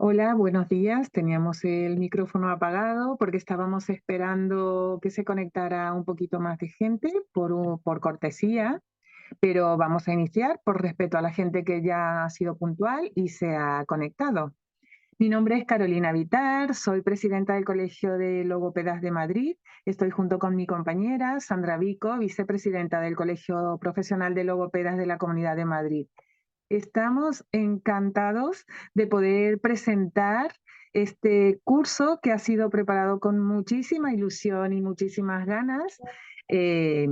Hola, buenos días. Teníamos el micrófono apagado porque estábamos esperando que se conectara un poquito más de gente por cortesía, pero vamos a iniciar por respeto a la gente que ya ha sido puntual y se ha conectado. Mi nombre es Carolina Vitar, soy presidenta del Colegio de Logopedas de Madrid. Estoy junto con mi compañera Sandra Vico, vicepresidenta del Colegio Profesional de Logopedas de la Comunidad de Madrid. Estamos encantados de poder presentar este curso que ha sido preparado con muchísima ilusión y muchísimas ganas, eh,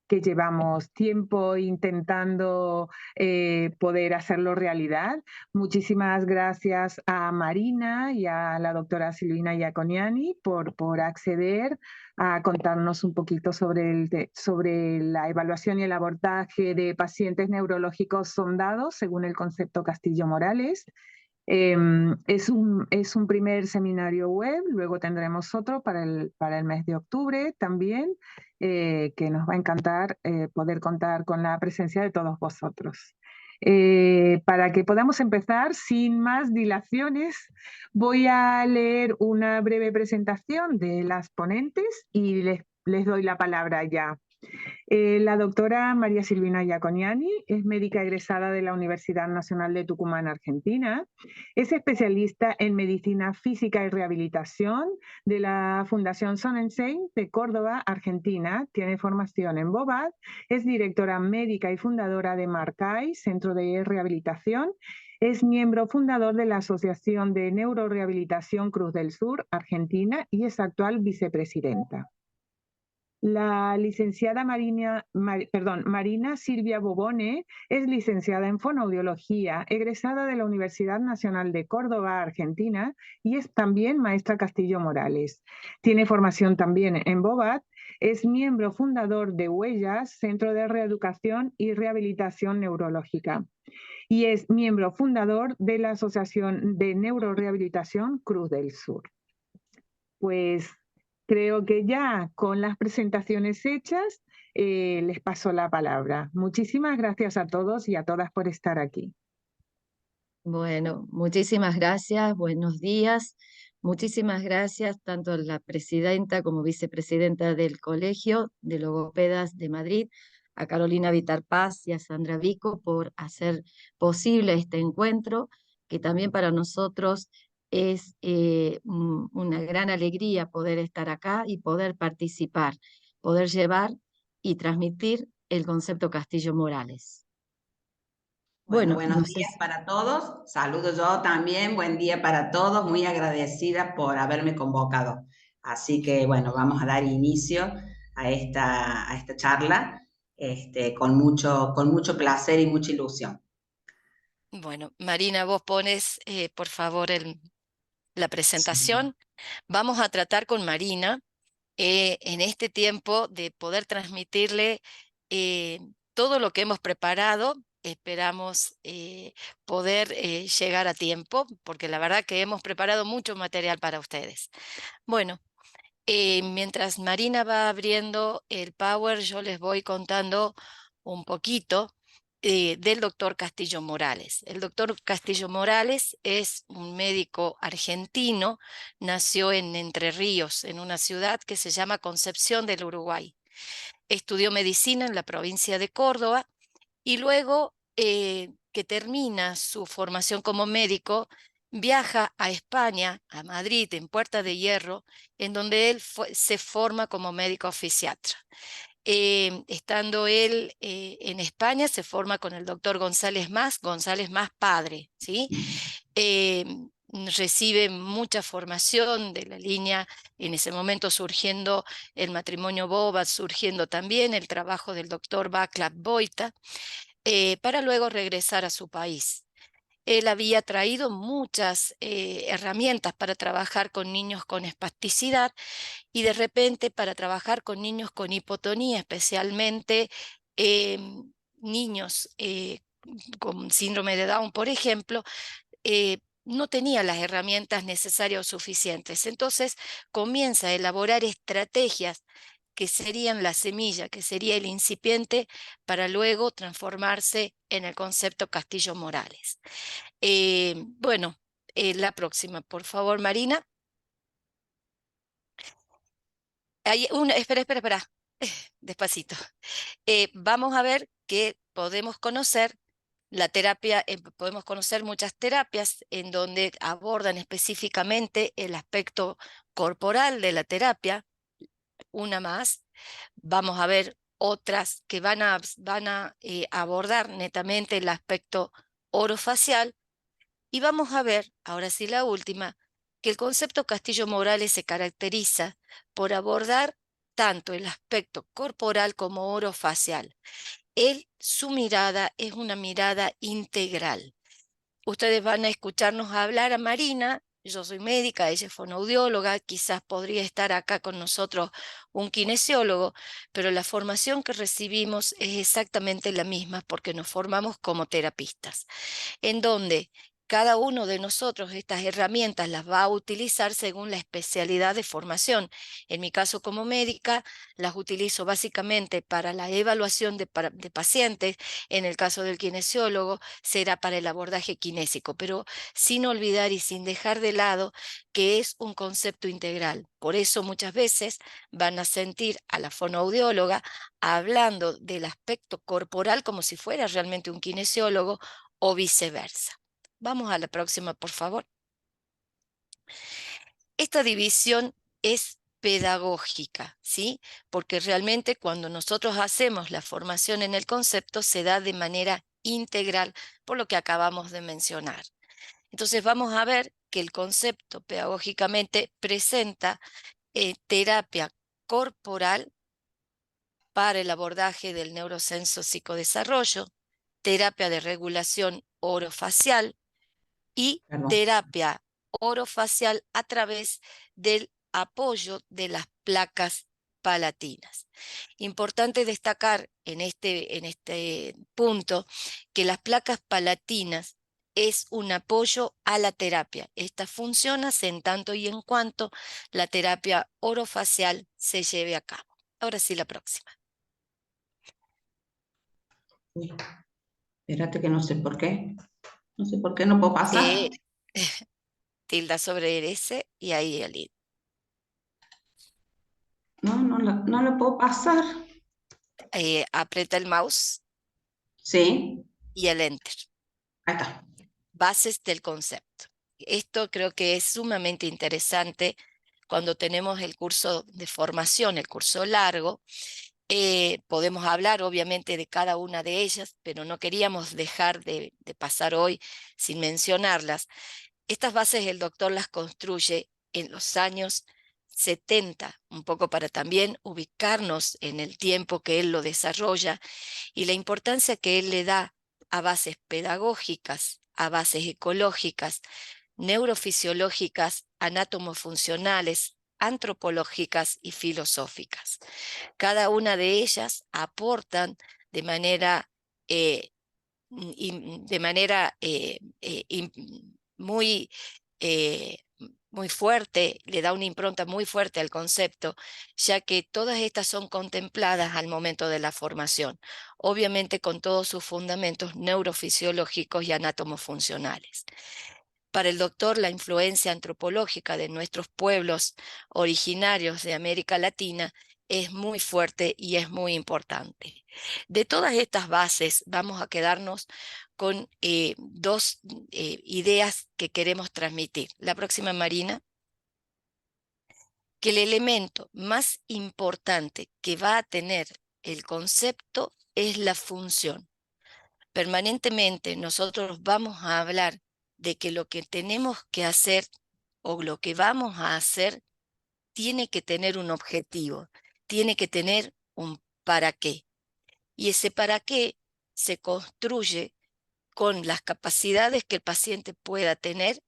que llevamos tiempo intentando poder hacerlo realidad. Muchísimas gracias a Marina y a la doctora Silvina Iaconiani por acceder a contarnos un poquito sobre la evaluación y el abordaje de pacientes neurológicos sondados según el concepto Castillo-Morales. Es un primer seminario web, luego tendremos otro para el mes de octubre también, que nos va a encantar poder contar con la presencia de todos vosotros. Para que podamos empezar sin más dilaciones, voy a leer una breve presentación de las ponentes y les doy la palabra ya. La doctora María Silvina Iaconiani es médica egresada de la Universidad Nacional de Tucumán, Argentina. Es especialista en medicina física y rehabilitación de la Fundación Sonnensheim de Córdoba, Argentina. Tiene formación en Bobat. Es directora médica y fundadora de Marcay, Centro de Rehabilitación. Es miembro fundador de la Asociación de Neurorehabilitación Cruz del Sur, Argentina, y es actual vicepresidenta. La licenciada Marina Silvia Bobone es licenciada en fonoaudiología, egresada de la Universidad Nacional de Córdoba, Argentina, y es también maestra Castillo Morales. Tiene formación también en Bobat, es miembro fundador de Huellas, Centro de Reeducación y Rehabilitación Neurológica, y es miembro fundador de la Asociación de Neurorehabilitación Cruz del Sur. Pues creo que ya con las presentaciones hechas, les paso la palabra. Muchísimas gracias a todos y a todas por estar aquí. Bueno, muchísimas gracias, buenos días. Muchísimas gracias tanto a la presidenta como vicepresidenta del Colegio de Logopedas de Madrid, a Carolina Vitar Paz y a Sandra Vico por hacer posible este encuentro, que también para nosotros es una gran alegría poder estar acá y poder participar, poder llevar y transmitir el concepto Castillo Morales. Bueno, Bueno, buenos no sé días para todos. Saludo yo también. Buen día para todos. Muy agradecida por haberme convocado. Así que, bueno, vamos a dar inicio a esta charla con mucho placer y mucha ilusión. Bueno, Marina, vos pones, por favor, la Sí. presentación. Vamos a tratar con Marina en este tiempo de poder transmitirle eh, todo lo que hemos preparado. Esperamos poder llegar a tiempo, porque la verdad que hemos preparado mucho material para ustedes. Bueno, mientras Marina va abriendo el Power, yo les voy contando un poquito del doctor Castillo Morales. El doctor Castillo Morales es un médico argentino, nació en Entre Ríos, en una ciudad que se llama Concepción del Uruguay. Estudió medicina en la provincia de Córdoba y luego que termina su formación como médico, viaja a España, a Madrid, en Puerta de Hierro, en donde él se forma como médico fisiatra. Estando él en España, se forma con el doctor González Más padre, ¿sí? Eh, Recibe mucha formación de la línea, en ese momento surgiendo el matrimonio Bobat, surgiendo también el trabajo del doctor Václav Boita, para luego regresar a su país. Él había traído muchas herramientas para trabajar con niños con espasticidad y de repente para trabajar con niños con hipotonía, especialmente eh, niños con síndrome de Down, por ejemplo, no tenía las herramientas necesarias o suficientes. Entonces comienza a elaborar estrategias que serían la semilla, que sería el incipiente para luego transformarse en el concepto Castillo Morales. Bueno, La próxima, por favor, Marina. Hay una, espera, despacito. Vamos a ver que podemos conocer la terapia, podemos conocer muchas terapias en donde abordan específicamente el aspecto corporal de la terapia. Una más. Vamos a ver otras que van a abordar netamente el aspecto orofacial. Y vamos a ver, ahora sí la última, que el concepto Castillo Morales se caracteriza por abordar tanto el aspecto corporal como orofacial. Su mirada es una mirada integral. Ustedes van a escucharnos hablar a Marina. Yo soy médica, ella es fonoaudióloga, quizás podría estar acá con nosotros un kinesiólogo, pero la formación que recibimos es exactamente la misma porque nos formamos como terapistas, en donde cada uno de nosotros estas herramientas las va a utilizar según la especialidad de formación. En mi caso como médica, las utilizo básicamente para la evaluación de pacientes. En el caso del kinesiólogo, será para el abordaje kinésico, pero sin olvidar y sin dejar de lado que es un concepto integral. Por eso muchas veces van a sentir a la fonoaudióloga hablando del aspecto corporal como si fuera realmente un kinesiólogo o viceversa. Vamos a la próxima, por favor. Esta división es pedagógica, ¿sí? Porque realmente cuando nosotros hacemos la formación en el concepto se da de manera integral, por lo que acabamos de mencionar. Entonces vamos a ver que el concepto pedagógicamente presenta terapia corporal para el abordaje del neurosenso psicodesarrollo, terapia de regulación orofacial y terapia orofacial a través del apoyo de las placas palatinas. Importante destacar en este punto que las placas palatinas es un apoyo a la terapia. Esta funciona en tanto y en cuanto la terapia orofacial se lleve a cabo. Ahora sí, la próxima. Uy, espérate que no sé por qué. No sé por qué no puedo pasar. Tilda sobre S y ahí el I. No la puedo pasar. Aprieta el mouse Sí, y el enter. ahí está. Bases del concepto. Esto creo que es sumamente interesante cuando tenemos el curso de formación, el curso largo. Podemos hablar obviamente de cada una de ellas, pero no queríamos dejar de pasar hoy sin mencionarlas. Estas bases el doctor las construye en los años 70, un poco para también ubicarnos en el tiempo que él lo desarrolla y la importancia que él le da a bases pedagógicas, a bases ecológicas, neurofisiológicas, anátomo-funcionales, antropológicas y filosóficas. Cada una de ellas aportan de manera muy, muy fuerte, le da una impronta muy fuerte al concepto, ya que todas estas son contempladas al momento de la formación, obviamente con todos sus fundamentos neurofisiológicos y anátomofuncionales. Para el doctor, la influencia antropológica de nuestros pueblos originarios de América Latina es muy fuerte y es muy importante. De todas estas bases vamos a quedarnos con dos ideas que queremos transmitir. La próxima, Marina. Que el elemento más importante que va a tener el concepto es la función. Permanentemente nosotros vamos a hablar de que lo que tenemos que hacer o lo que vamos a hacer tiene que tener un objetivo, tiene que tener un para qué. Y ese para qué se construye con las capacidades que el paciente pueda tener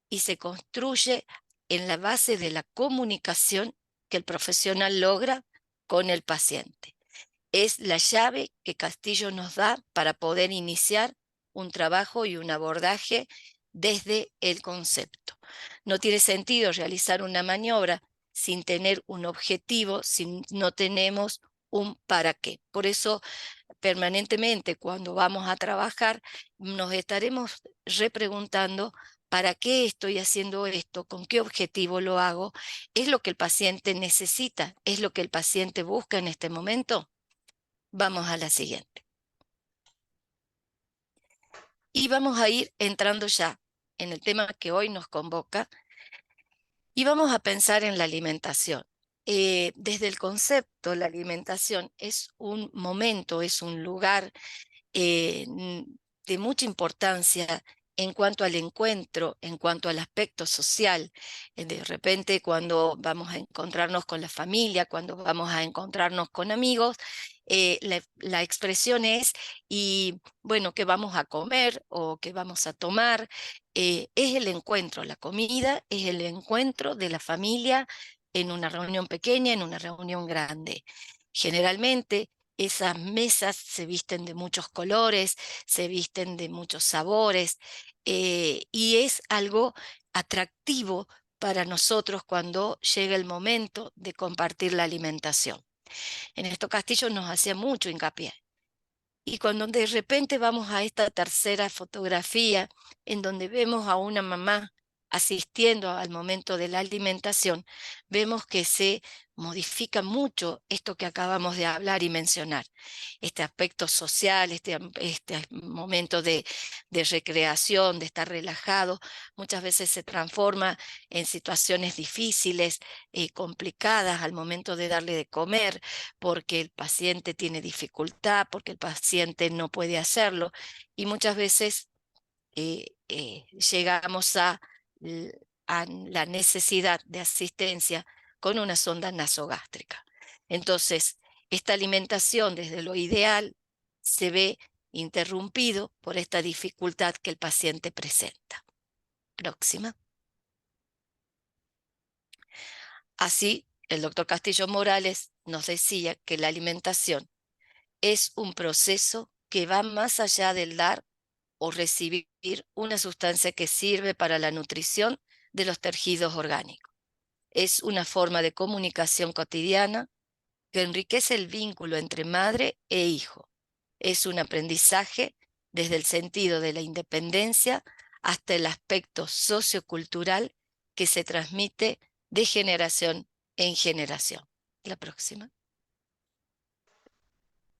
y se construye en la base de la comunicación que el profesional logra con el paciente. Es la llave que Castillo nos da para poder iniciar un trabajo y un abordaje desde el concepto. No tiene sentido realizar una maniobra sin tener un objetivo, si no tenemos un para qué. Por eso, permanentemente, cuando vamos a trabajar, nos estaremos repreguntando ¿Para qué estoy haciendo esto? ¿Con qué objetivo lo hago? ¿Es lo que el paciente necesita? ¿Es lo que el paciente busca en este momento? Vamos a la siguiente. Y vamos a ir entrando ya en el tema que hoy nos convoca y vamos a pensar en la alimentación. Desde el concepto, la alimentación es un momento, es un lugar de mucha importancia en cuanto al encuentro, en cuanto al aspecto social. De repente cuando vamos a encontrarnos con la familia, cuando vamos a encontrarnos con amigos, la expresión es, y bueno, ¿qué vamos a comer o qué vamos a tomar? Es el encuentro, la comida es el encuentro de la familia en una reunión pequeña, en una reunión grande. Generalmente esas mesas se visten de muchos colores, se visten de muchos sabores, y es algo atractivo para nosotros cuando llega el momento de compartir la alimentación. En esto Castillo nos hacía mucho hincapié. Y cuando de repente vamos a esta tercera fotografía, en donde vemos a una mamá asistiendo al momento de la alimentación, vemos que se modifica mucho esto que acabamos de hablar y mencionar. Este aspecto social, este momento de recreación, de estar relajado, muchas veces se transforma en situaciones difíciles, complicadas al momento de darle de comer, porque el paciente tiene dificultad, porque el paciente no puede hacerlo, y muchas veces llegamos a la necesidad de asistencia con una sonda nasogástrica. Entonces, esta alimentación desde lo ideal se ve interrumpido por esta dificultad que el paciente presenta. Próxima. Así, el doctor Castillo Morales nos decía que la alimentación es un proceso que va más allá del dar o recibir una sustancia que sirve para la nutrición de los tejidos orgánicos. Es una forma de comunicación cotidiana que enriquece el vínculo entre madre e hijo. Es un aprendizaje desde el sentido de la independencia hasta el aspecto sociocultural que se transmite de generación en generación. La próxima.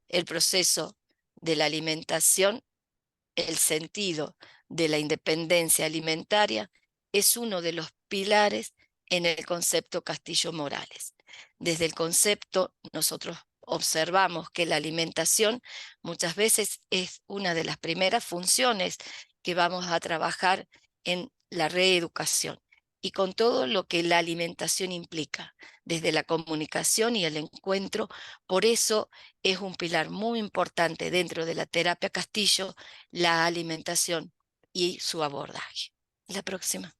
El proceso de la alimentación, el sentido de la independencia alimentaria, es uno de los pilares en el concepto Castillo Morales. Desde el concepto, nosotros observamos que la alimentación muchas veces es una de las primeras funciones que vamos a trabajar en la reeducación, y con todo lo que la alimentación implica, desde la comunicación y el encuentro. Por eso es un pilar muy importante dentro de la terapia Castillo, la alimentación y su abordaje. La próxima.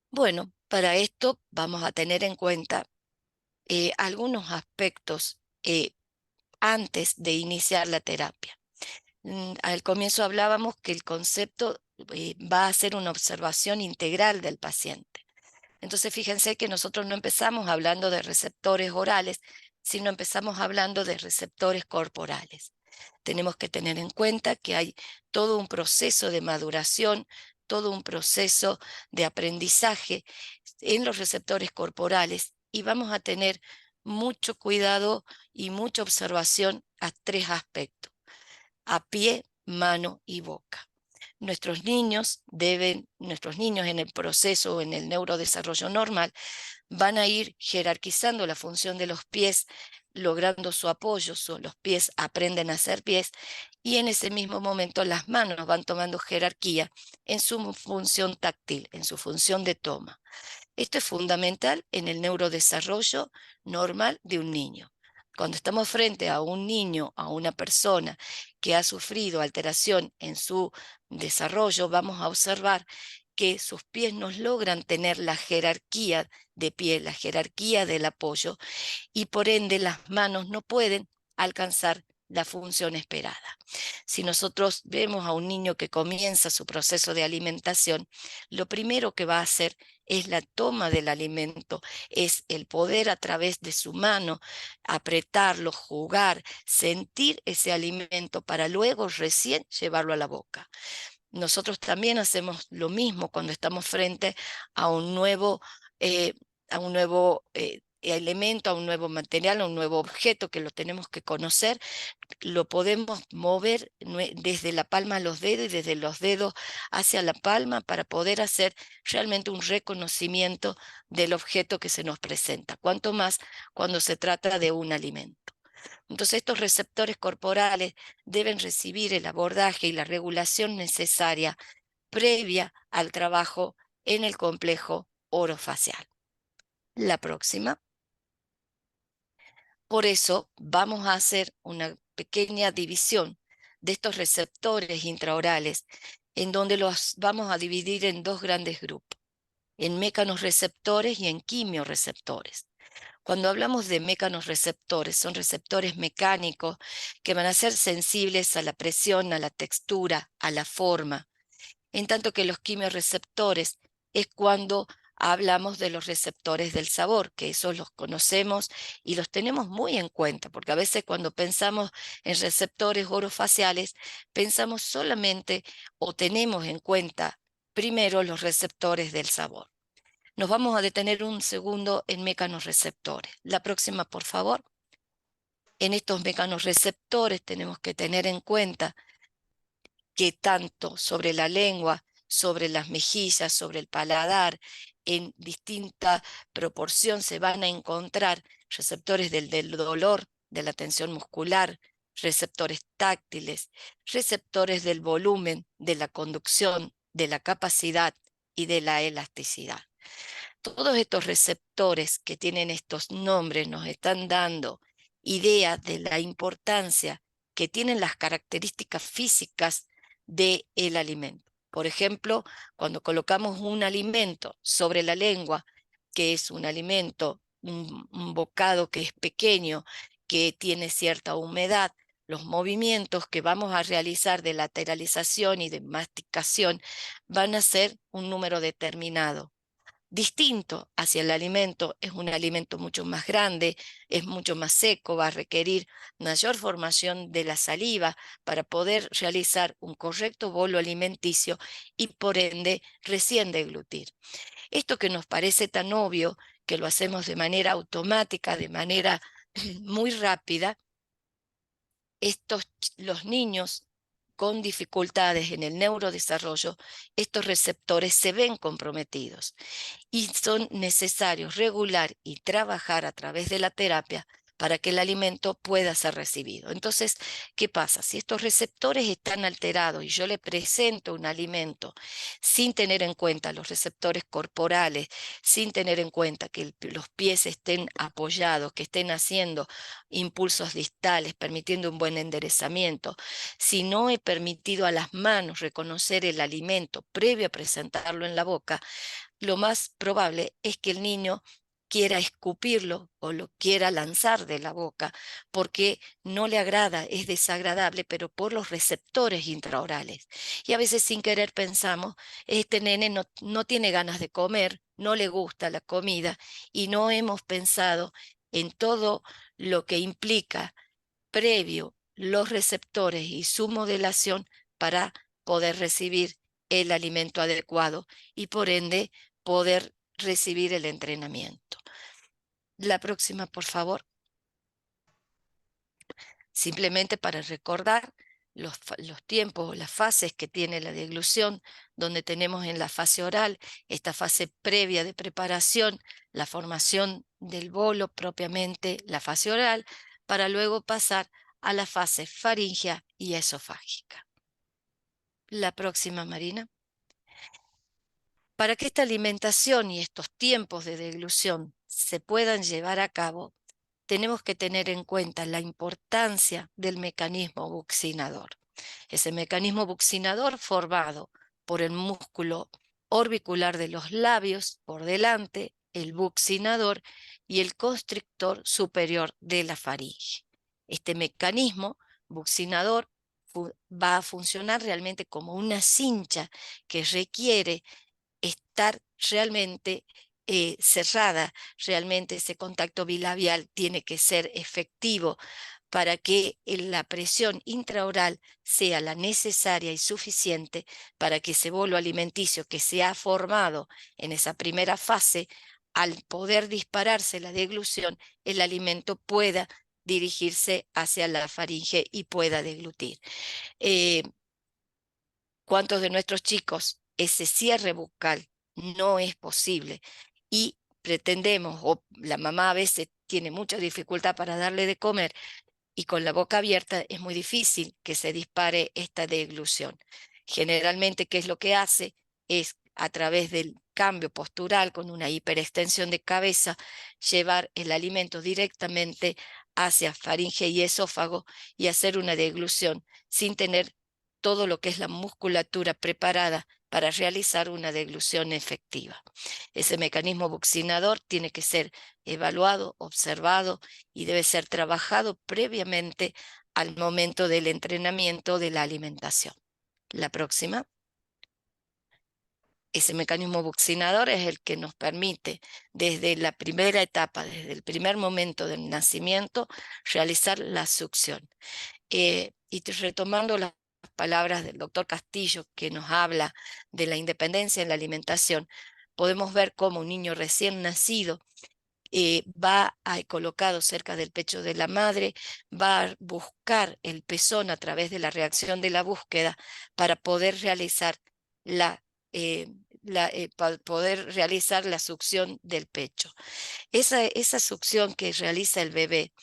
Bueno, para esto vamos a tener en cuenta algunos aspectos antes de iniciar la terapia. Al comienzo hablábamos que el concepto va a ser una observación integral del paciente. Entonces fíjense que nosotros no empezamos hablando de receptores orales, sino empezamos hablando de receptores corporales. Tenemos que tener en cuenta que hay todo un proceso de maduración, todo un proceso de aprendizaje en los receptores corporales, y vamos a tener mucho cuidado y mucha observación a tres aspectos: a pie, mano y boca. Nuestros niños en el proceso, en el neurodesarrollo normal, van a ir jerarquizando la función de los pies, logrando su apoyo. Los pies aprenden a ser pies, y en ese mismo momento las manos van tomando jerarquía en su función táctil, en su función de toma. Esto es fundamental en el neurodesarrollo normal de un niño. Cuando estamos frente a un niño, a una persona que ha sufrido alteración en su desarrollo, vamos a observar que sus pies no logran tener la jerarquía de pie, la jerarquía del apoyo, y por ende las manos no pueden alcanzar la función esperada. Si nosotros vemos a un niño que comienza su proceso de alimentación, lo primero que va a hacer es la toma del alimento, es el poder a través de su mano apretarlo, jugar, sentir ese alimento para luego recién llevarlo a la boca. Nosotros también hacemos lo mismo cuando estamos frente a un nuevo, elemento, a un nuevo material, a un nuevo objeto que lo tenemos que conocer. Lo podemos mover desde la palma a los dedos y desde los dedos hacia la palma para poder hacer realmente un reconocimiento del objeto que se nos presenta, cuanto más cuando se trata de un alimento. Entonces estos receptores corporales deben recibir el abordaje y la regulación necesaria previa al trabajo en el complejo orofacial. La próxima. Por eso vamos a hacer una pequeña división de estos receptores intraorales, en donde los vamos a dividir en dos grandes grupos, en mecanorreceptores y en quimiorreceptores. Cuando hablamos de mecanorreceptores, son receptores mecánicos que van a ser sensibles a la presión, a la textura, a la forma, en tanto que los quimiorreceptores es cuando hablamos de los receptores del sabor, que esos los conocemos y los tenemos muy en cuenta, porque a veces cuando pensamos en receptores orofaciales, pensamos solamente o tenemos en cuenta primero los receptores del sabor. Nos vamos a detener un segundo en mecanorreceptores. La próxima, por favor. En estos mecanorreceptores tenemos que tener en cuenta que tanto sobre la lengua, sobre las mejillas, sobre el paladar, en distinta proporción se van a encontrar receptores del dolor, de la tensión muscular, receptores táctiles, receptores del volumen, de la conducción, de la capacidad y de la elasticidad. Todos estos receptores que tienen estos nombres nos están dando idea de la importancia que tienen las características físicas del alimento. Por ejemplo, cuando colocamos un alimento sobre la lengua, que es un alimento, un bocado que es pequeño, que tiene cierta humedad, los movimientos que vamos a realizar de lateralización y de masticación van a ser un número determinado. Distinto hacia el alimento, es un alimento mucho más grande, es mucho más seco, va a requerir mayor formación de la saliva para poder realizar un correcto bolo alimenticio y por ende recién deglutir. Esto que nos parece tan obvio, que lo hacemos de manera automática, de manera muy rápida, los niños con dificultades en el neurodesarrollo, estos receptores se ven comprometidos y son necesarios regular y trabajar a través de la terapia para que el alimento pueda ser recibido. Entonces, ¿qué pasa? Si estos receptores están alterados y yo le presento un alimento sin tener en cuenta los receptores corporales, sin tener en cuenta que los pies estén apoyados, que estén haciendo impulsos distales, permitiendo un buen enderezamiento, si no he permitido a las manos reconocer el alimento previo a presentarlo en la boca, lo más probable es que el niño quiera escupirlo o lo quiera lanzar de la boca porque no le agrada, es desagradable, pero por los receptores intraorales. Y a veces sin querer pensamos, este nene no tiene ganas de comer, no le gusta la comida y no hemos pensado en todo lo que implica previo los receptores y su modelación para poder recibir el alimento adecuado y por ende poder recibir el entrenamiento. La próxima, por favor. Simplemente para recordar los tiempos, las fases que tiene la deglución, donde tenemos en la fase oral esta fase previa de preparación, la formación del bolo propiamente, la fase oral, para luego pasar a la fase faríngea y esofágica. La próxima, Marina. Para que esta alimentación y estos tiempos de deglución se puedan llevar a cabo, tenemos que tener en cuenta la importancia del mecanismo buccinador. Ese mecanismo buccinador formado por el músculo orbicular de los labios por delante, el buccinador y el constrictor superior de la faringe. Este mecanismo buccinador va a funcionar realmente como una cincha que requiere estar realmente cerrada, realmente ese contacto bilabial tiene que ser efectivo para que la presión intraoral sea la necesaria y suficiente para que ese bolo alimenticio que se ha formado en esa primera fase, al poder dispararse la deglución, el alimento pueda dirigirse hacia la faringe y pueda deglutir. ¿Cuántos de nuestros chicos ese cierre bucal no es posible? Y pretendemos, o la mamá a veces tiene mucha dificultad para darle de comer, y con la boca abierta es muy difícil que se dispare esta deglución. Generalmente, ¿qué es lo que hace? Es a través del cambio postural con una hiperextensión de cabeza, llevar el alimento directamente hacia faringe y esófago y hacer una deglución sin tener todo lo que es la musculatura preparada para realizar una deglución efectiva. Ese mecanismo buccinador tiene que ser evaluado, observado y debe ser trabajado previamente al momento del entrenamiento de la alimentación. La próxima. Ese mecanismo buccinador es el que nos permite desde la primera etapa, desde el primer momento del nacimiento, realizar la succión. Y retomando las palabras del doctor Castillo, que nos habla de la independencia en la alimentación, podemos ver cómo un niño recién nacido va colocado cerca del pecho de la madre, va a buscar el pezón a través de la reacción de la búsqueda para poder realizar la succión del pecho. Esa succión que realiza el bebé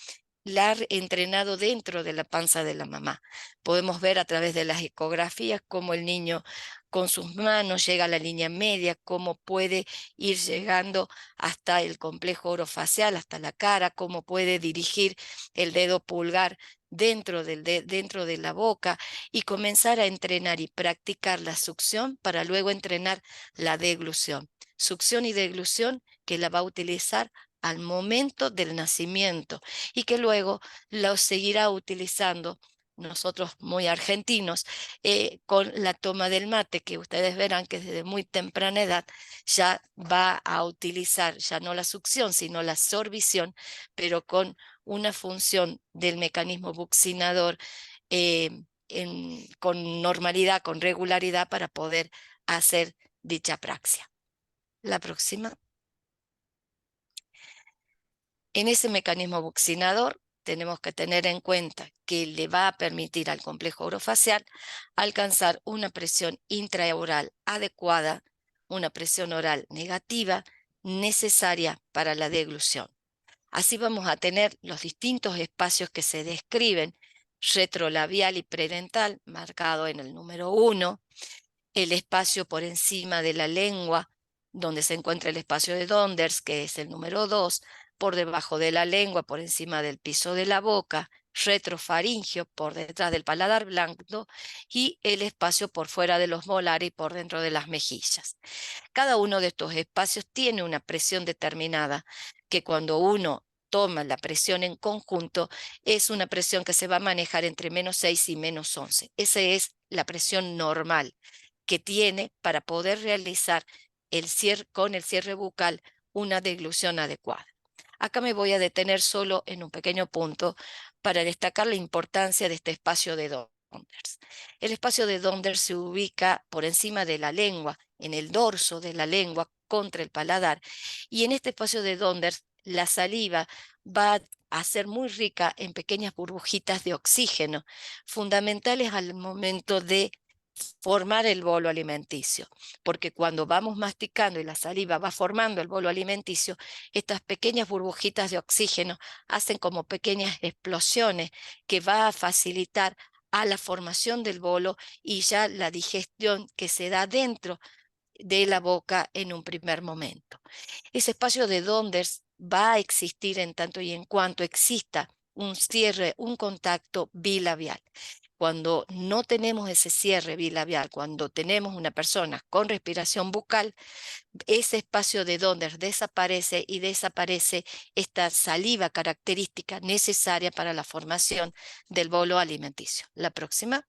la ha entrenado dentro de la panza de la mamá. Podemos ver a través de las ecografías cómo el niño con sus manos llega a la línea media, cómo puede ir llegando hasta el complejo orofacial, hasta la cara, cómo puede dirigir el dedo pulgar dentro de la boca y comenzar a entrenar y practicar la succión para luego entrenar la deglución. Succión y deglución que la va a utilizar al momento del nacimiento y que luego lo seguirá utilizando, nosotros muy argentinos, con la toma del mate, que ustedes verán que desde muy temprana edad ya va a utilizar ya no la succión, sino la sorbición, pero con una función del mecanismo buccinador con normalidad, con regularidad para poder hacer dicha praxia. La próxima. En ese mecanismo buccinador tenemos que tener en cuenta que le va a permitir al complejo orofacial alcanzar una presión intraoral adecuada, una presión oral negativa necesaria para la deglución. Así vamos a tener los distintos espacios que se describen, retrolabial y predental, marcado en el número 1, el espacio por encima de la lengua, donde se encuentra el espacio de Donders, que es el número 2, por debajo de la lengua, por encima del piso de la boca, retrofaringio, por detrás del paladar blando, y el espacio por fuera de los molares y por dentro de las mejillas. Cada uno de estos espacios tiene una presión determinada, que cuando uno toma la presión en conjunto, es una presión que se va a manejar entre -6 y -11. Esa es la presión normal que tiene para poder realizar con el cierre bucal una deglución adecuada. Acá me voy a detener solo en un pequeño punto para destacar la importancia de este espacio de Donders. El espacio de Donders se ubica por encima de la lengua, en el dorso de la lengua contra el paladar, y en este espacio de Donders la saliva va a ser muy rica en pequeñas burbujitas de oxígeno, fundamentales al momento de formar el bolo alimenticio, porque cuando vamos masticando y la saliva va formando el bolo alimenticio, estas pequeñas burbujitas de oxígeno hacen como pequeñas explosiones que va a facilitar a la formación del bolo y ya la digestión que se da dentro de la boca en un primer momento. Ese espacio de Donders va a existir en tanto y en cuanto exista un cierre, un contacto bilabial. Cuando no tenemos ese cierre bilabial, cuando tenemos una persona con respiración bucal, ese espacio de Donders desaparece y desaparece esta saliva característica necesaria para la formación del bolo alimenticio. La próxima.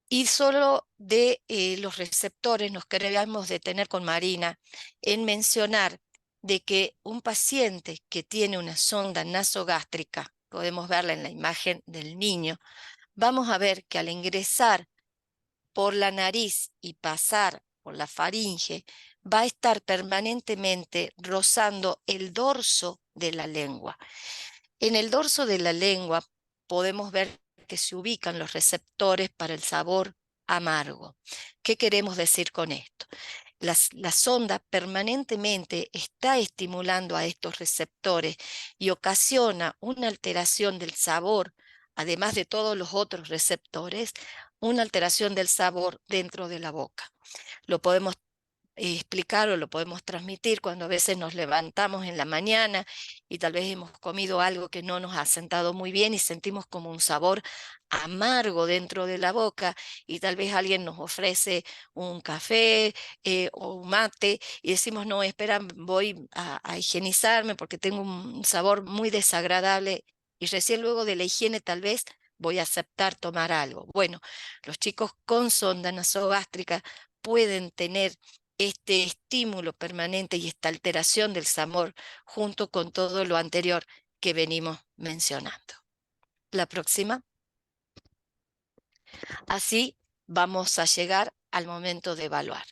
Y solo de los receptores, nos queríamos detener con Marina en mencionar de que un paciente que tiene una sonda nasogástrica, podemos verla en la imagen del niño, vamos a ver que al ingresar por la nariz y pasar por la faringe, va a estar permanentemente rozando el dorso de la lengua. En el dorso de la lengua podemos ver que se ubican los receptores para el sabor amargo. ¿Qué queremos decir con esto? La sonda permanentemente está estimulando a estos receptores y ocasiona una alteración del sabor, además de todos los otros receptores, una alteración del sabor dentro de la boca. Lo podemos explicar o lo podemos transmitir cuando a veces nos levantamos en la mañana y tal vez hemos comido algo que no nos ha sentado muy bien y sentimos como un sabor amargo dentro de la boca, y tal vez alguien nos ofrece un café o un mate y decimos, no, espera, voy a higienizarme porque tengo un sabor muy desagradable, y recién luego de la higiene tal vez voy a aceptar tomar algo. Bueno, los chicos con sonda nasogástrica pueden tener este estímulo permanente y esta alteración del sabor junto con todo lo anterior que venimos mencionando. La próxima. Así vamos a llegar al momento de evaluar.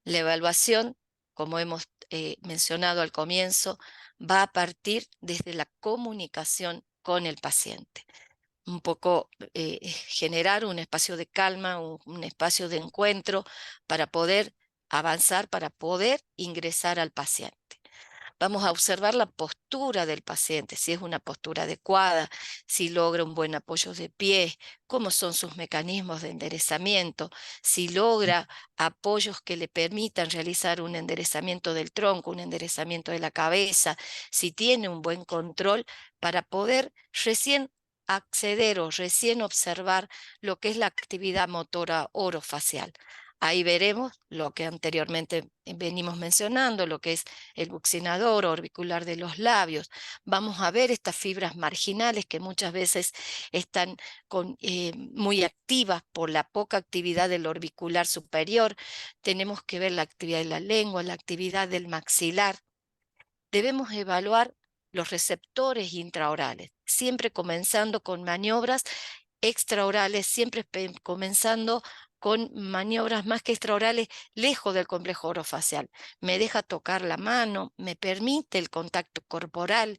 La evaluación, como hemos mencionado al comienzo, va a partir desde la comunicación con el paciente. Un poco generar un espacio de calma, un espacio de encuentro para poder avanzar, para poder ingresar al paciente. Vamos a observar la postura del paciente, si es una postura adecuada, si logra un buen apoyo de pie, cómo son sus mecanismos de enderezamiento, si logra apoyos que le permitan realizar un enderezamiento del tronco, un enderezamiento de la cabeza, si tiene un buen control para poder recién acceder o recién observar lo que es la actividad motora orofacial. Ahí veremos lo que anteriormente venimos mencionando, lo que es el buccinador orbicular de los labios. Vamos a ver estas fibras marginales que muchas veces están muy activas por la poca actividad del orbicular superior. Tenemos que ver la actividad de la lengua, la actividad del maxilar. Debemos evaluar los receptores intraorales, siempre comenzando con maniobras extraorales, siempre comenzando con maniobras más que extraorales, lejos del complejo orofacial. Me deja tocar la mano, me permite el contacto corporal,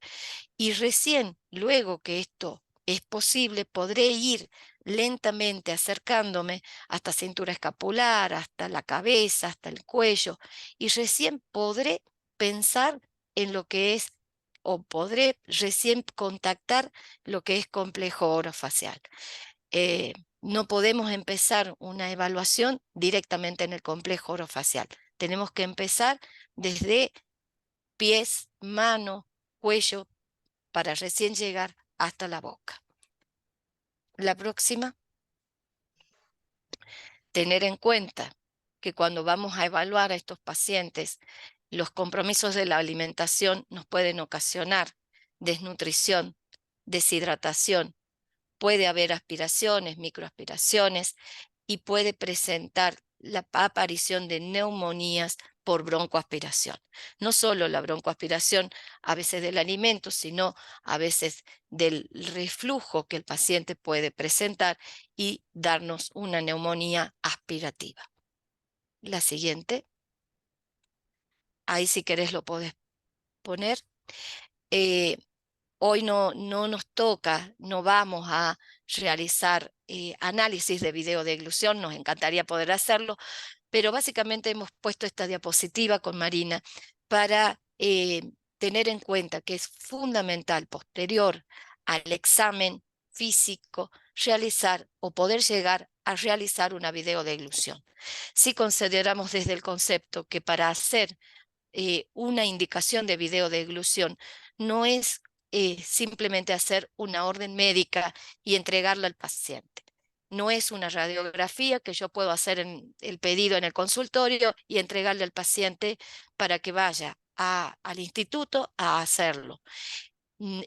y recién, luego que esto es posible, podré ir lentamente acercándome hasta cintura escapular, hasta la cabeza, hasta el cuello, y recién podré pensar en lo que es, o podré recién contactar lo que es complejo orofacial. No podemos empezar una evaluación directamente en el complejo orofacial. Tenemos que empezar desde pies, mano, cuello, para recién llegar hasta la boca. La próxima. Tener en cuenta que cuando vamos a evaluar a estos pacientes, los compromisos de la alimentación nos pueden ocasionar desnutrición, deshidratación, puede haber aspiraciones, microaspiraciones, y puede presentar la aparición de neumonías por broncoaspiración. No solo la broncoaspiración a veces del alimento, sino a veces del reflujo que el paciente puede presentar y darnos una neumonía aspirativa. La siguiente. Ahí si querés lo podés poner. Hoy no nos toca, no vamos a realizar análisis de video de eglución, nos encantaría poder hacerlo, pero básicamente hemos puesto esta diapositiva con Marina para tener en cuenta que es fundamental posterior al examen físico realizar o poder llegar a realizar una video de eglución. Si consideramos desde el concepto que para hacer una indicación de video de eglución no es simplemente hacer una orden médica y entregarla al paciente. No es una radiografía que yo puedo hacer en el pedido en el consultorio y entregarle al paciente para que vaya al instituto a hacerlo.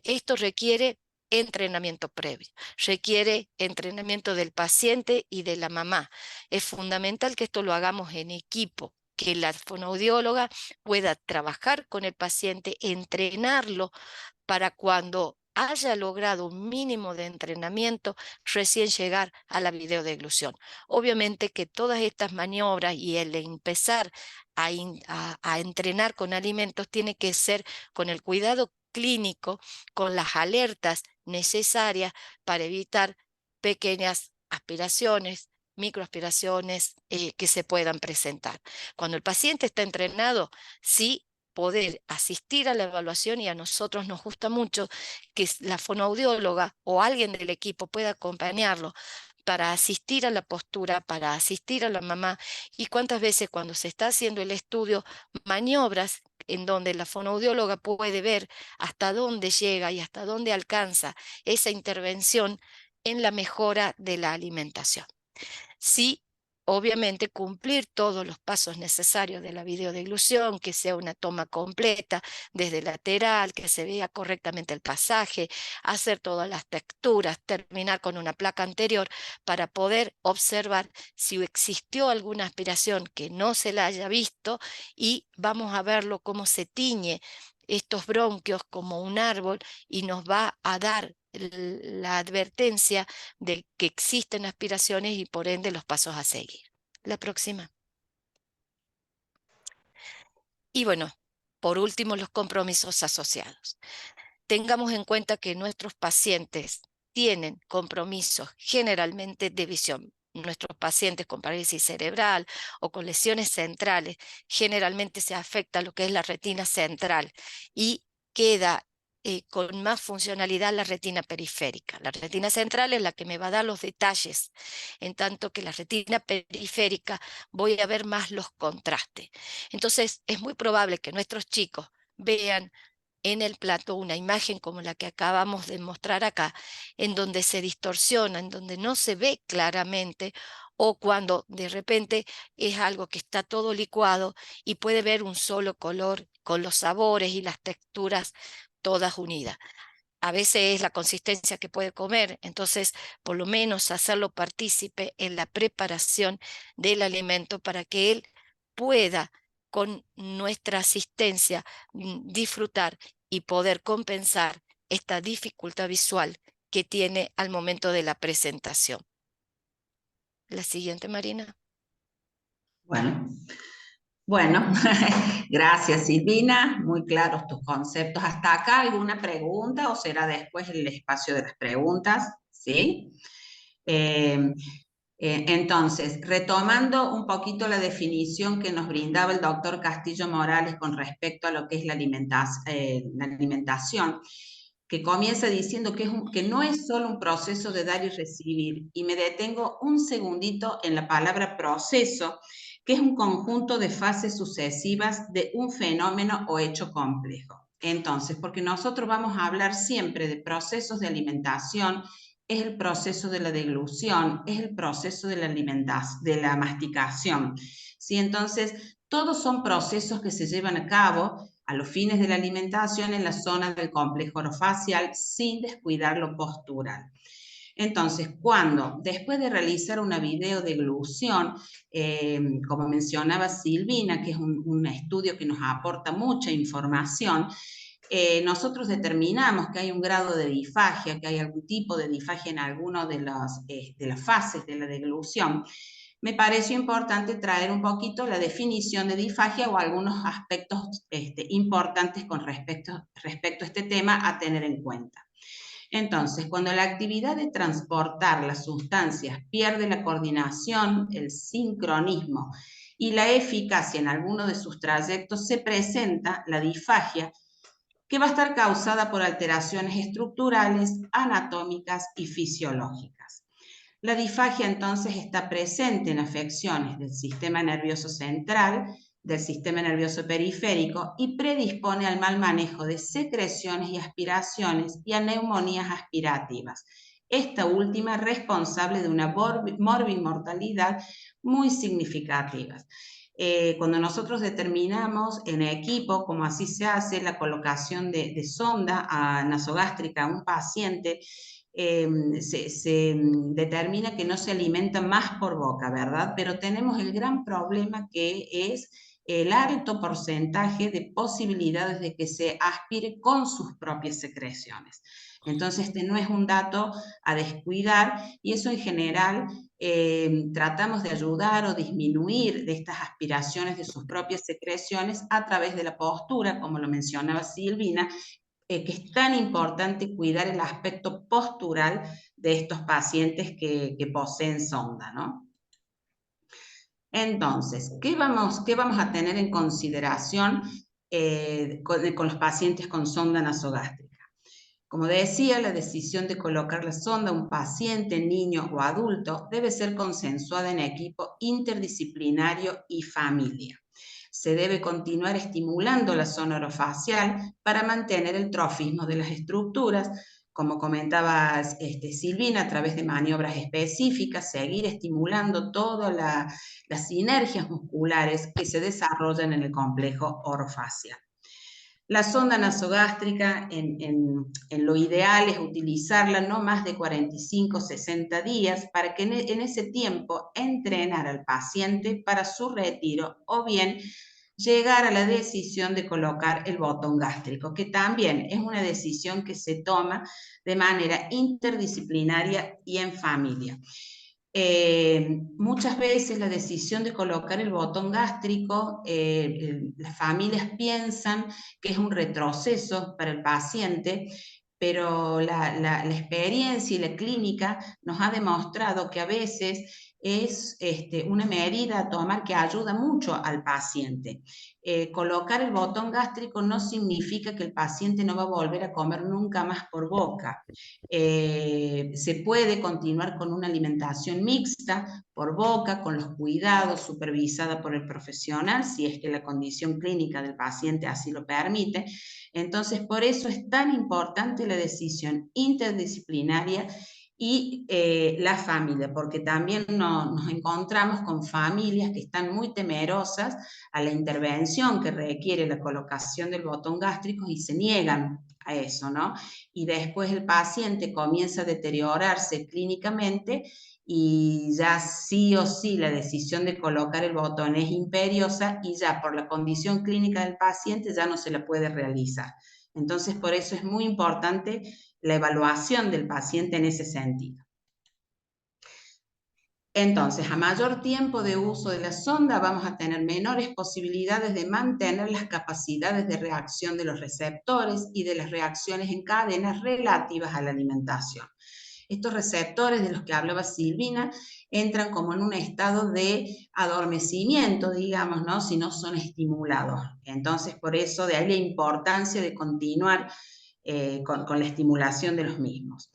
Esto requiere entrenamiento previo, requiere entrenamiento del paciente y de la mamá. Es fundamental que esto lo hagamos en equipo, que la fonoaudióloga pueda trabajar con el paciente, entrenarlo para cuando haya logrado un mínimo de entrenamiento, recién llegar a la videodeglución. Obviamente que todas estas maniobras y el empezar a entrenar con alimentos tiene que ser con el cuidado clínico, con las alertas necesarias para evitar pequeñas aspiraciones, microaspiraciones que se puedan presentar. Cuando el paciente está entrenado, sí poder asistir a la evaluación, y a nosotros nos gusta mucho que la fonoaudióloga o alguien del equipo pueda acompañarlo para asistir a la postura, para asistir a la mamá, y cuántas veces cuando se está haciendo el estudio, maniobras en donde la fonoaudióloga puede ver hasta dónde llega y hasta dónde alcanza esa intervención en la mejora de la alimentación. Sí, obviamente cumplir todos los pasos necesarios de la videodeglución, que sea una toma completa desde lateral, que se vea correctamente el pasaje, hacer todas las texturas, terminar con una placa anterior para poder observar si existió alguna aspiración que no se la haya visto, y vamos a verlo cómo se tiñe estos bronquios como un árbol y nos va a dar la advertencia de que existen aspiraciones y por ende los pasos a seguir. La próxima. Y bueno, por último, los compromisos asociados. Tengamos en cuenta que nuestros pacientes tienen compromisos generalmente de visión. Nuestros pacientes con parálisis cerebral o con lesiones centrales generalmente se afecta lo que es la retina central y queda con más funcionalidad la retina periférica. La retina central es la que me va a dar los detalles, en tanto que la retina periférica voy a ver más los contrastes. Entonces es muy probable que nuestros chicos vean en el plato una imagen como la que acabamos de mostrar acá, en donde se distorsiona, en donde no se ve claramente, o cuando de repente es algo que está todo licuado y puede ver un solo color con los sabores y las texturas todas unidas. A veces es la consistencia que puede comer, entonces por lo menos hacerlo partícipe en la preparación del alimento para que él pueda con nuestra asistencia disfrutar y poder compensar esta dificultad visual que tiene al momento de la presentación. La siguiente, Marina. Bueno, gracias Silvina, muy claros tus conceptos. ¿Hasta acá alguna pregunta o será después el espacio de las preguntas? ¿Sí? Entonces, retomando un poquito la definición que nos brindaba el doctor Castillo Morales con respecto a lo que es la alimentación, que comienza diciendo que no es solo un proceso de dar y recibir, y me detengo un segundito en la palabra proceso, que es un conjunto de fases sucesivas de un fenómeno o hecho complejo. Entonces, porque nosotros vamos a hablar siempre de procesos de alimentación, es el proceso de la deglución, es el proceso de la masticación. ¿Sí? Entonces, todos son procesos que se llevan a cabo a los fines de la alimentación en la zona del complejo orofacial sin descuidar lo postural. Entonces, cuando después de realizar una videodeglución, como mencionaba Silvina, que es un estudio que nos aporta mucha información, nosotros determinamos que hay un grado de disfagia, que hay algún tipo de disfagia en alguna de las fases de la deglución, me pareció importante traer un poquito la definición de disfagia o algunos aspectos importantes con respecto a este tema a tener en cuenta. Entonces, cuando la actividad de transportar las sustancias pierde la coordinación, el sincronismo y la eficacia en alguno de sus trayectos, se presenta la disfagia, que va a estar causada por alteraciones estructurales, anatómicas y fisiológicas. La disfagia entonces está presente en afecciones del sistema nervioso central, del sistema nervioso periférico y predispone al mal manejo de secreciones y aspiraciones y a neumonías aspirativas. Esta última responsable de una morbimortalidad muy significativa. Cuando nosotros determinamos en equipo, como así se hace, la colocación de sonda nasogástrica a un paciente, se determina que no se alimenta más por boca, ¿verdad? Pero tenemos el gran problema que es el alto porcentaje de posibilidades de que se aspire con sus propias secreciones. Entonces, este no es un dato a descuidar, y eso en general tratamos de ayudar o disminuir de estas aspiraciones de sus propias secreciones a través de la postura, como lo mencionaba Silvina, que es tan importante cuidar el aspecto postural de estos pacientes que poseen sonda, ¿no? Entonces, ¿qué vamos a tener en consideración con los pacientes con sonda nasogástrica? Como decía, la decisión de colocar la sonda a un paciente, niño o adulto debe ser consensuada en equipo interdisciplinario y familia. Se debe continuar estimulando la zona orofacial para mantener el trofismo de las estructuras, como comentaba Silvina, a través de maniobras específicas, seguir estimulando todas las sinergias musculares que se desarrollan en el complejo orofacial. La sonda nasogástrica, en lo ideal, es utilizarla no más de 45 o 60 días para que en ese tiempo entrenar al paciente para su retiro, o bien llegar a la decisión de colocar el botón gástrico, que también es una decisión que se toma de manera interdisciplinaria y en familia. Muchas veces la decisión de colocar el botón gástrico, las familias piensan que es un retroceso para el paciente, pero la experiencia y la clínica nos ha demostrado que a veces es una medida a tomar que ayuda mucho al paciente. Colocar el botón gástrico no significa que el paciente no va a volver a comer nunca más por boca. Se puede continuar con una alimentación mixta por boca, con los cuidados, supervisada por el profesional, si es que la condición clínica del paciente así lo permite. Entonces, por eso es tan importante la decisión interdisciplinaria y la familia, porque también nos encontramos con familias que están muy temerosas a la intervención que requiere la colocación del botón gástrico y se niegan a eso, ¿no? Y después el paciente comienza a deteriorarse clínicamente y ya sí o sí la decisión de colocar el botón es imperiosa y ya por la condición clínica del paciente ya no se la puede realizar. Entonces, por eso es muy importante la evaluación del paciente en ese sentido. Entonces, a mayor tiempo de uso de la sonda, vamos a tener menores posibilidades de mantener las capacidades de reacción de los receptores y de las reacciones en cadenas relativas a la alimentación. Estos receptores de los que hablaba Silvina entran como en un estado de adormecimiento, digamos, ¿no? Si no son estimulados. Entonces, por eso de ahí la importancia de continuar con la estimulación de los mismos.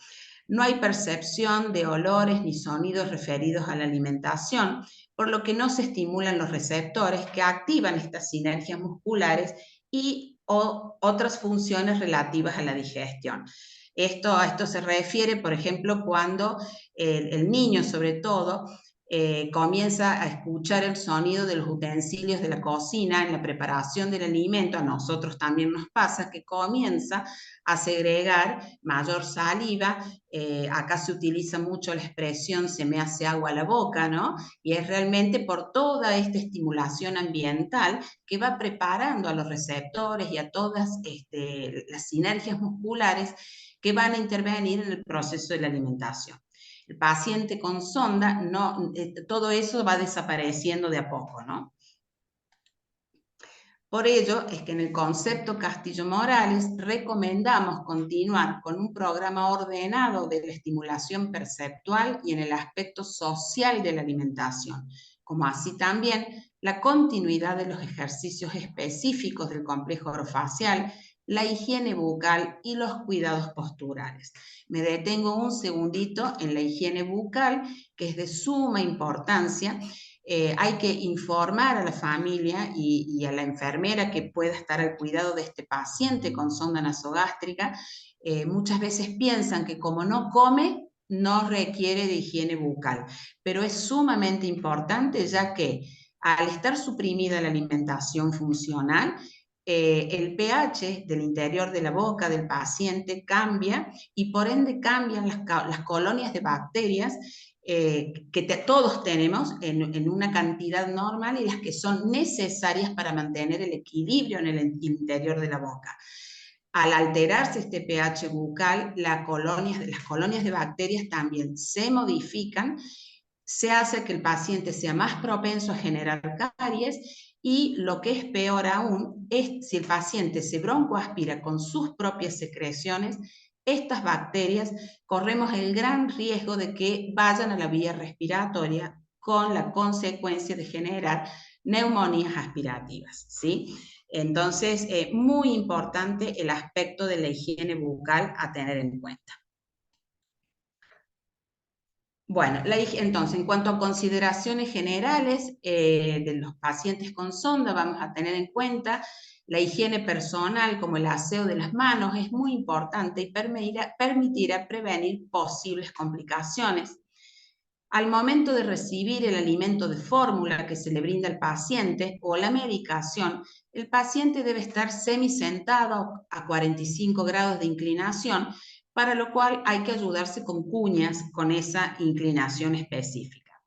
No hay percepción de olores ni sonidos referidos a la alimentación, por lo que no se estimulan los receptores que activan estas sinergias musculares y otras funciones relativas a la digestión. A esto se refiere, por ejemplo, cuando el niño, sobre todo, comienza a escuchar el sonido de los utensilios de la cocina en la preparación del alimento. A nosotros también nos pasa que comienza a segregar mayor saliva. Acá se utiliza mucho la expresión "se me hace agua la boca", ¿no? Y es realmente por toda esta estimulación ambiental que va preparando a los receptores y a todas las sinergias musculares que van a intervenir en el proceso de la alimentación. El paciente con sonda, todo eso va desapareciendo de a poco, ¿no? Por ello es que en el concepto Castillo-Morales recomendamos continuar con un programa ordenado de la estimulación perceptual y en el aspecto social de la alimentación, como así también la continuidad de los ejercicios específicos del complejo orofacial, la higiene bucal y los cuidados posturales. Me detengo un segundito en la higiene bucal, que es de suma importancia. Hay que informar a la familia y a la enfermera que pueda estar al cuidado de este paciente con sonda nasogástrica. Muchas veces piensan que como no come, no requiere de higiene bucal, pero es sumamente importante, ya que Al estar suprimida la alimentación funcional, el pH del interior de la boca del paciente cambia y por ende cambian las colonias de bacterias que todos tenemos en una cantidad normal y las que son necesarias para mantener el equilibrio en el interior de la boca. Al alterarse este pH bucal, las colonias de bacterias también se modifican, se hace que el paciente sea más propenso a generar caries y lo que es peor aún es si el paciente se broncoaspira con sus propias secreciones, estas bacterias corremos el gran riesgo de que vayan a la vía respiratoria con la consecuencia de generar neumonías aspirativas, ¿sí? Entonces, muy importante el aspecto de la higiene bucal a tener en cuenta. Bueno, entonces, en cuanto a consideraciones generales de los pacientes con sonda, vamos a tener en cuenta la higiene personal, como el aseo de las manos, es muy importante y permitirá prevenir posibles complicaciones. Al momento de recibir el alimento de fórmula que se le brinda al paciente o la medicación, el paciente debe estar semisentado a 45 grados de inclinación, para lo cual hay que ayudarse con cuñas con esa inclinación específica.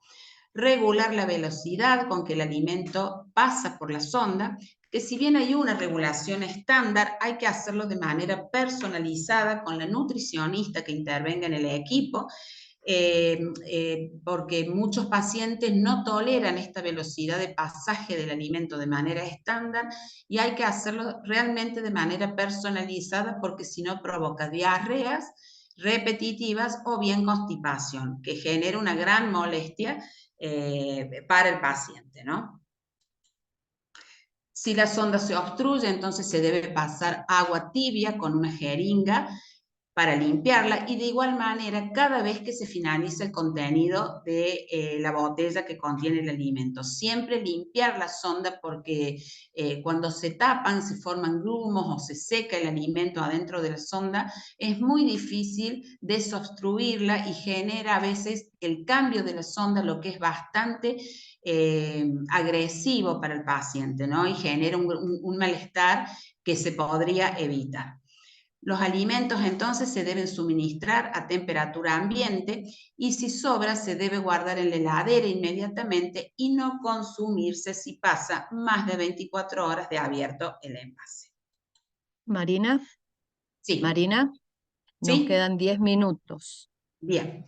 Regular la velocidad con que el alimento pasa por la sonda, que si bien hay una regulación estándar, hay que hacerlo de manera personalizada con la nutricionista que intervenga en el equipo, porque muchos pacientes no toleran esta velocidad de pasaje del alimento de manera estándar y hay que hacerlo realmente de manera personalizada porque si no provoca diarreas repetitivas o bien constipación, que genera una gran molestia para el paciente, ¿no? Si la sonda se obstruye, entonces se debe pasar agua tibia con una jeringa para limpiarla y de igual manera cada vez que se finaliza el contenido de la botella que contiene el alimento. Siempre limpiar la sonda porque cuando se tapan, se forman grumos o se seca el alimento adentro de la sonda, es muy difícil desobstruirla y genera a veces el cambio de la sonda, lo que es bastante agresivo para el paciente, ¿no? Y genera un malestar que se podría evitar. Los alimentos entonces se deben suministrar a temperatura ambiente y si sobra se debe guardar en la heladera inmediatamente y no consumirse si pasa más de 24 horas de abierto el envase. Marina. Sí. Marina, nos ¿Sí? quedan 10 minutos. Bien.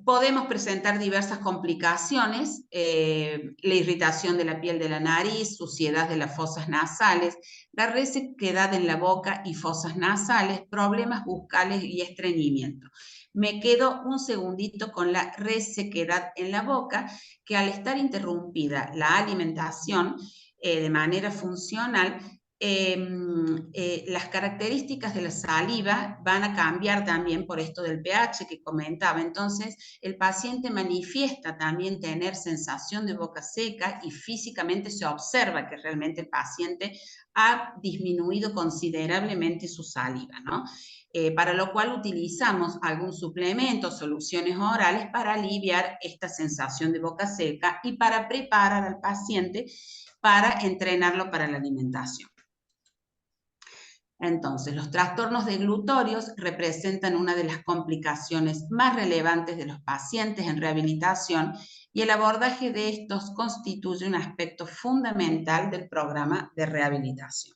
Podemos presentar diversas complicaciones, la irritación de la piel de la nariz, suciedad de las fosas nasales, la resequedad en la boca y fosas nasales, problemas bucales y estreñimiento. Me quedo un segundito con la resequedad en la boca, que al estar interrumpida la alimentación de manera funcional, las características de la saliva van a cambiar también por esto del pH que comentaba. Entonces, el paciente manifiesta también tener sensación de boca seca y físicamente se observa que realmente el paciente ha disminuido considerablemente su saliva, ¿no? Para lo cual utilizamos algún suplemento, soluciones orales para aliviar esta sensación de boca seca y para preparar al paciente para entrenarlo para la alimentación. Entonces, los trastornos deglutorios representan una de las complicaciones más relevantes de los pacientes en rehabilitación y el abordaje de estos constituye un aspecto fundamental del programa de rehabilitación.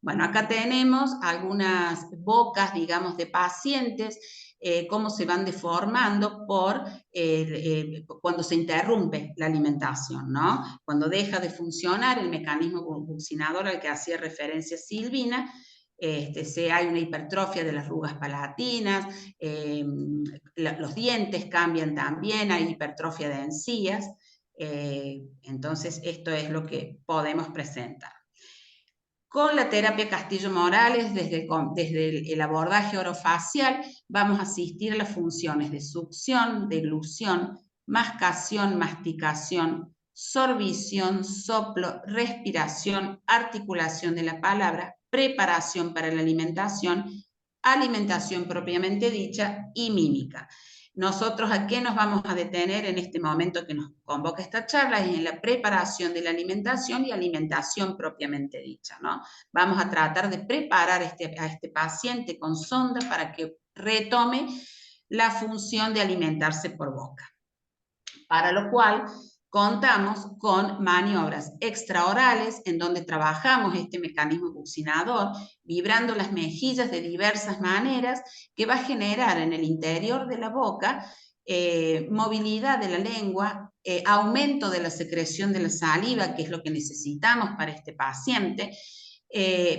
Bueno, acá tenemos algunas bocas, digamos, de pacientes, cómo se van deformando cuando se interrumpe la alimentación, ¿no? Cuando deja de funcionar el mecanismo buccinador al que hacía referencia Silvina, hay una hipertrofia de las rugas palatinas, los dientes cambian también, hay hipertrofia de encías, entonces esto es lo que podemos presentar. Con la terapia Castillo-Morales, desde el abordaje orofacial, vamos a asistir a las funciones de succión, deglución, mascación, masticación, sorbición, soplo, respiración, articulación de la palabra, preparación para la alimentación propiamente dicha y mímica. Nosotros, ¿a qué nos vamos a detener en este momento que nos convoca esta charla? Es en la preparación de la alimentación y alimentación propiamente dicha, ¿no? Vamos a tratar de preparar a este paciente con sonda para que retome la función de alimentarse por boca. Para lo cual contamos con maniobras extraorales en donde trabajamos este mecanismo buccinador, vibrando las mejillas de diversas maneras, que va a generar en el interior de la boca movilidad de la lengua, aumento de la secreción de la saliva, que es lo que necesitamos para este paciente,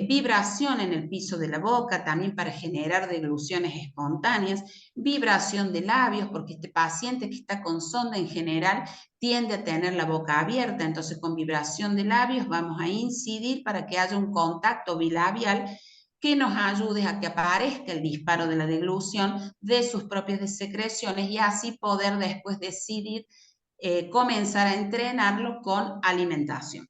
vibración en el piso de la boca, también para generar degluciones espontáneas, vibración de labios, porque este paciente que está con sonda en general tiende a tener la boca abierta, entonces con vibración de labios vamos a incidir para que haya un contacto bilabial que nos ayude a que aparezca el disparo de la deglución de sus propias secreciones y así poder después decidir comenzar a entrenarlo con alimentación.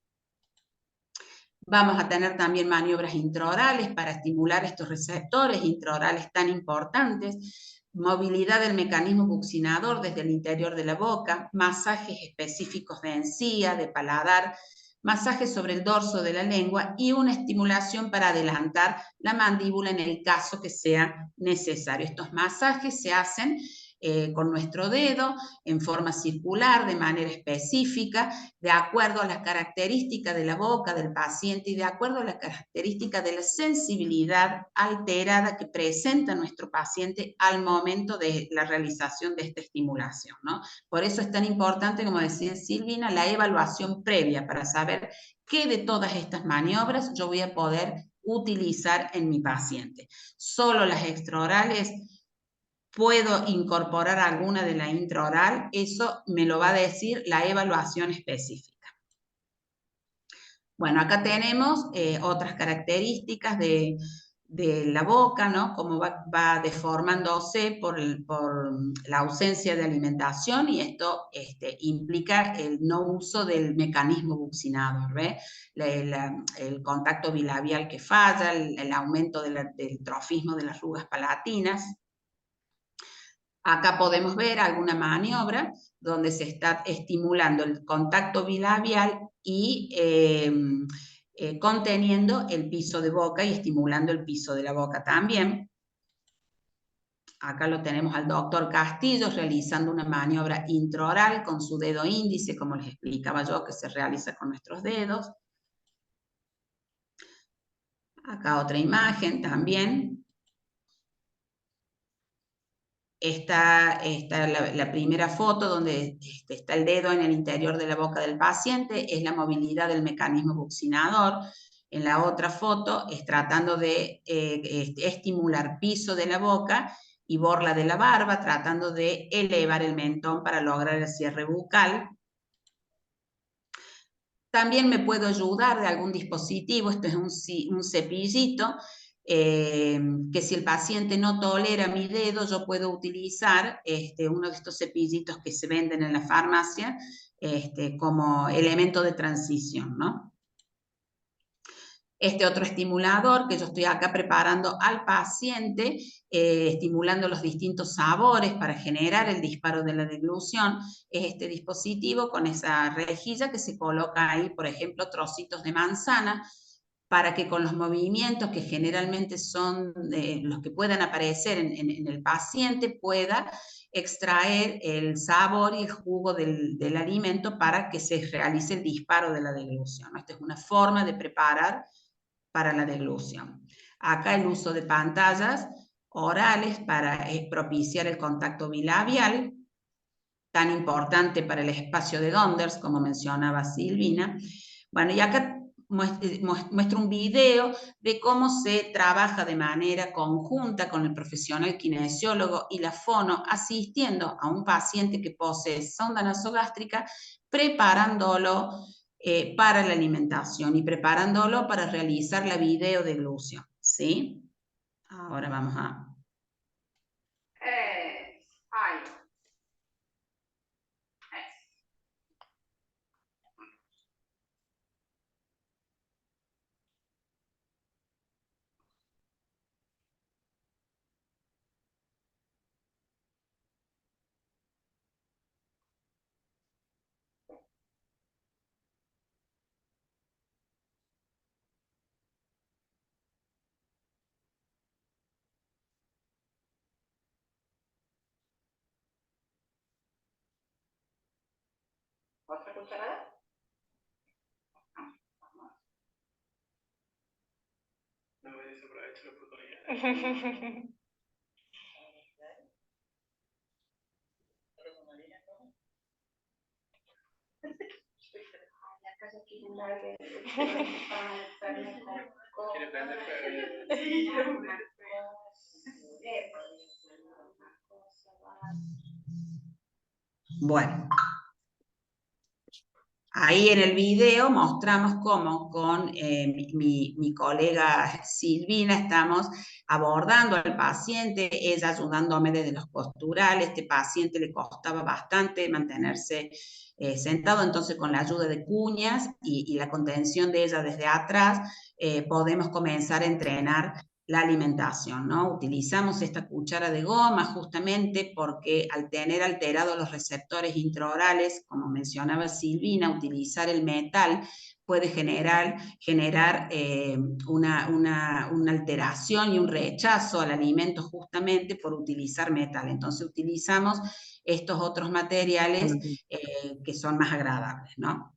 Vamos a tener también maniobras intraorales para estimular estos receptores intraorales tan importantes, movilidad del mecanismo buccinador desde el interior de la boca, masajes específicos de encía, de paladar, masajes sobre el dorso de la lengua y una estimulación para adelantar la mandíbula en el caso que sea necesario. Estos masajes se hacen con nuestro dedo en forma circular, de manera específica, de acuerdo a las características de la boca del paciente y de acuerdo a las características de la sensibilidad alterada que presenta nuestro paciente al momento de la realización de esta estimulación, ¿no? Por eso es tan importante, como decía Silvina, la evaluación previa para saber qué de todas estas maniobras yo voy a poder utilizar en mi paciente. Solo las extraorales, ¿puedo incorporar alguna de la intraoral? Eso me lo va a decir la evaluación específica. Bueno, acá tenemos otras características de la boca, ¿no? Cómo va deformándose por la ausencia de alimentación y esto implica el no uso del mecanismo buccinador, ¿ve? El contacto bilabial que falla, el aumento del trofismo de las rugas palatinas. Acá podemos ver alguna maniobra donde se está estimulando el contacto bilabial y conteniendo el piso de boca y estimulando el piso de la boca también. Acá lo tenemos al doctor Castillo realizando una maniobra intraoral con su dedo índice, como les explicaba yo, que se realiza con nuestros dedos. Acá otra imagen también. Está la primera foto donde está el dedo en el interior de la boca del paciente, es la movilidad del mecanismo buccinador. En la otra foto es tratando de estimular piso de la boca y borla de la barba, tratando de elevar el mentón para lograr el cierre bucal. También me puedo ayudar de algún dispositivo, esto es un cepillito, que si el paciente no tolera mi dedo, yo puedo utilizar uno de estos cepillitos que se venden en la farmacia como elemento de transición, ¿no? Este otro estimulador que yo estoy acá preparando al paciente, estimulando los distintos sabores para generar el disparo de la deglución, es este dispositivo con esa rejilla que se coloca ahí, por ejemplo, trocitos de manzana, para que con los movimientos que generalmente son los que puedan aparecer en el paciente pueda extraer el sabor y el jugo del alimento para que se realice el disparo de la deglución. Esta es una forma de preparar para la deglución. Acá el uso de pantallas orales para propiciar el contacto bilabial, tan importante para el espacio de Donders, como mencionaba Silvina. Bueno, y acá muestro un video de cómo se trabaja de manera conjunta con el profesional kinesiólogo y la fono, asistiendo a un paciente que posee sonda nasogástrica, preparándolo para la alimentación y preparándolo para realizar la videodeglución, ¿sí? Ahora vamos a... ¿Otra cucharada? No me desaprovecho la oportunidad. ¿Quiere prender? Bueno, ahí en el video mostramos cómo con mi colega Silvina estamos abordando al paciente, ella ayudándome desde los posturales. Este paciente le costaba bastante mantenerse sentado, entonces con la ayuda de cuñas y la contención de ella desde atrás, podemos comenzar a entrenar la alimentación, ¿no? Utilizamos esta cuchara de goma justamente porque al tener alterados los receptores intraorales, como mencionaba Silvina, utilizar el metal puede generar una alteración y un rechazo al alimento justamente por utilizar metal. Entonces utilizamos estos otros materiales que son más agradables, ¿no?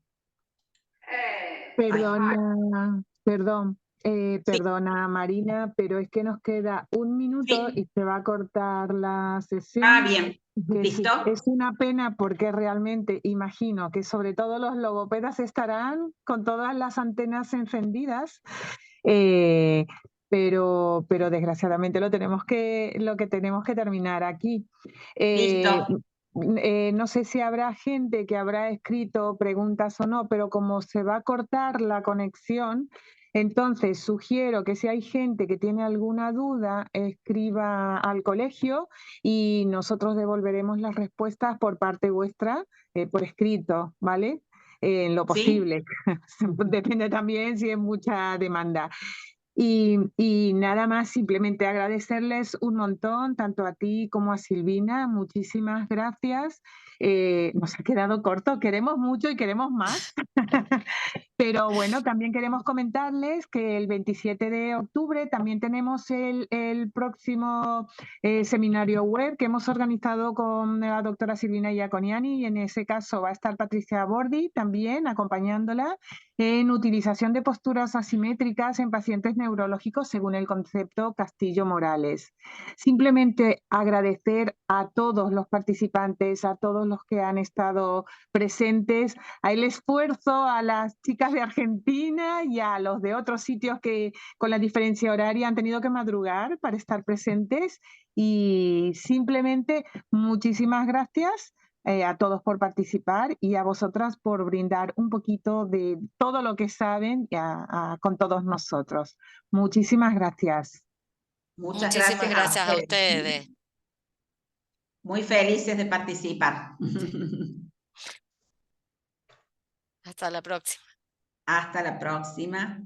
Perdona Marina, pero es que nos queda un minuto Sí. y se va a cortar la sesión. Ah, bien. ¿Listo? Es una pena porque realmente imagino que sobre todo los logopedas estarán con todas las antenas encendidas, pero desgraciadamente lo que tenemos que terminar aquí. Listo. No sé si habrá gente que habrá escrito preguntas o no, pero como se va a cortar la conexión, entonces sugiero que si hay gente que tiene alguna duda, escriba al colegio y nosotros devolveremos las respuestas por parte vuestra, por escrito, ¿vale? En lo posible. ¿Sí? Depende también si es mucha demanda. Y nada más, simplemente agradecerles un montón, tanto a ti como a Silvina, muchísimas gracias. Nos ha quedado corto, queremos mucho y queremos más. Pero bueno, también queremos comentarles que el 27 de octubre también tenemos el próximo seminario web que hemos organizado con la doctora Silvina Iaconiani, y en ese caso va a estar Patricia Bordi también acompañándola en utilización de posturas asimétricas en pacientes neurológicos según el concepto Castillo-Morales. Simplemente agradecer a todos los participantes, a todos los que han estado presentes, al esfuerzo, a las chicas de Argentina y a los de otros sitios que con la diferencia horaria han tenido que madrugar para estar presentes, y simplemente muchísimas gracias a todos por participar y a vosotras por brindar un poquito de todo lo que saben con todos nosotros. Muchísimas gracias. Muchísimas gracias a ustedes. Muy felices de participar. Hasta la próxima. Hasta la próxima.